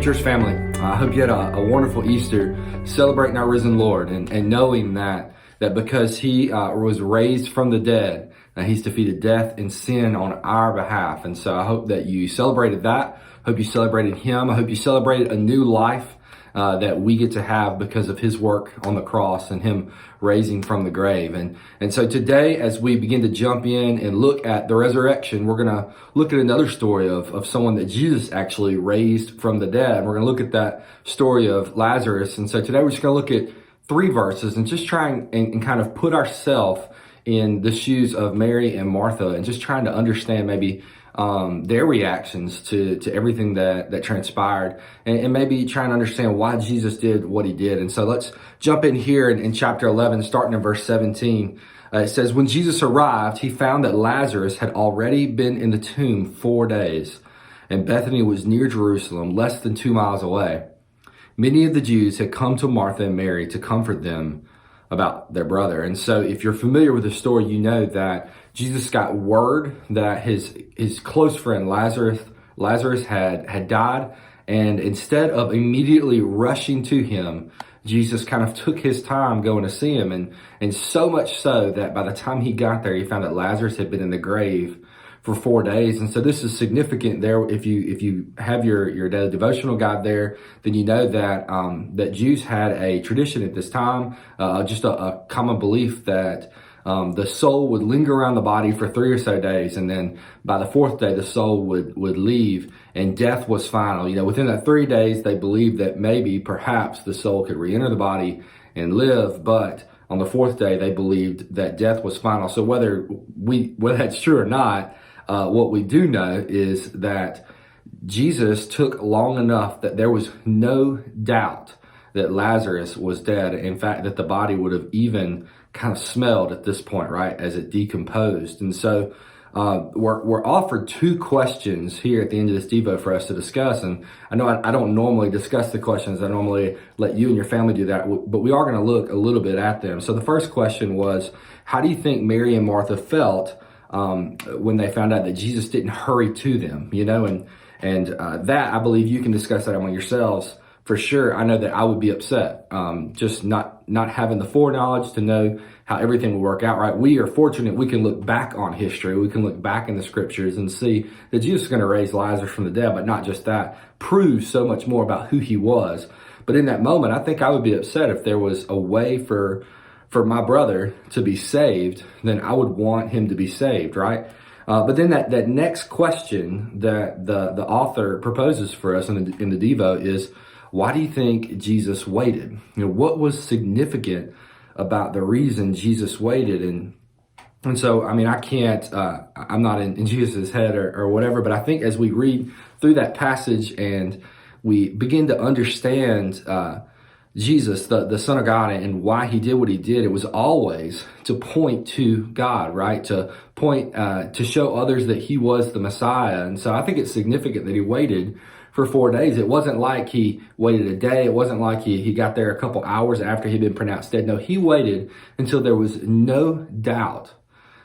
church family, I hope you had a wonderful Easter celebrating our risen Lord and knowing that because he was raised from the dead, he's defeated death and sin on our behalf. And so I hope that you celebrated that. Hope you celebrated him. I hope you celebrated a new life that we get to have because of his work on the cross and him raising from the grave. And so today, as we begin to jump in and look at the resurrection, we're going to look at another story of someone that Jesus actually raised from the dead. We're going to look at that story of Lazarus. And so today we're just going to look at 3 verses and just trying and kind of put ourselves in the shoes of Mary and Martha and just trying to understand maybe their reactions to everything that transpired and maybe trying to understand why Jesus did what he did. And so let's jump in here in chapter 11, starting in verse 17. It says, when Jesus arrived, he found that Lazarus had already been in the tomb 4 days, and Bethany was near Jerusalem, less than 2 miles away. Many of the Jews had come to Martha and Mary to comfort them about their brother. And so if you're familiar with the story, you know that Jesus got word that his close friend Lazarus had died. And instead of immediately rushing to him, Jesus kind of took his time going to see him. And so much so that by the time he got there, he found that Lazarus had been in the grave for 4 days. And so this is significant there. If you have your daily devotional guide there, then you know that that Jews had a tradition at this time, just a common belief that the soul would linger around the body for 3 or so days, and then by the 4th day the soul would leave, and death was final. You know, within that 3 days they believed that maybe perhaps the soul could re-enter the body and live, but on the 4th day they believed that death was final. So whether that's true or not, what we do know is that Jesus took long enough that there was no doubt that Lazarus was dead. In fact, that the body would have even kind of smelled at this point, right, as it decomposed. And so we're offered 2 questions here at the end of this Devo for us to discuss. And I know I don't normally discuss the questions. I normally let you and your family do that, but we are going to look a little bit at them. So the first question was, how do you think Mary and Martha felt when they found out that Jesus didn't hurry to them, you know, and that I believe you can discuss that among yourselves for sure. I know that I would be upset, just not having the foreknowledge to know how everything will work out, right? We are fortunate. We can look back on history. We can look back in the scriptures and see that Jesus is going to raise Lazarus from the dead, but not just that, proves so much more about who he was. But in that moment, I think I would be upset if there was a way for my brother to be saved, then I would want him to be saved, right? But then that next question that the author proposes for us in the Devo is, why do you think Jesus waited? You know, what was significant about the reason Jesus waited? And so, I mean, I can't, I'm not in Jesus' head or whatever, but I think as we read through that passage and we begin to understand Jesus, the Son of God, and why he did what he did, it was always to point to God, right? To point, to show others that he was the Messiah. And so I think it's significant that he waited for 4 days. It wasn't like he waited a day. It wasn't like he got there a couple hours after he'd been pronounced dead. No, he waited until there was no doubt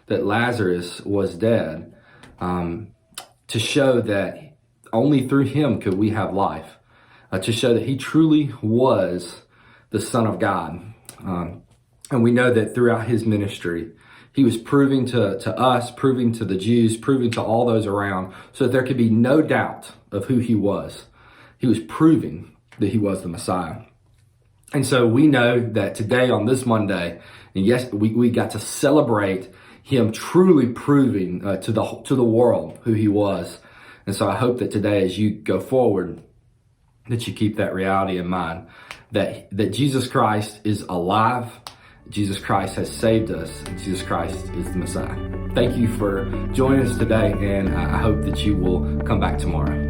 that Lazarus was dead, to show that only through him could we have life. To show that he truly was the Son of God. And we know that throughout his ministry, he was proving to us, proving to the Jews, proving to all those around, so that there could be no doubt of who he was. He was proving that he was the Messiah. And so we know that today on this Monday, and yes, we got to celebrate him truly proving to the world who he was. And so I hope that today, as you go forward, that you keep that reality in mind, that Jesus Christ is alive, Jesus Christ has saved us, and Jesus Christ is the Messiah. Thank you for joining us today, and I hope that you will come back tomorrow.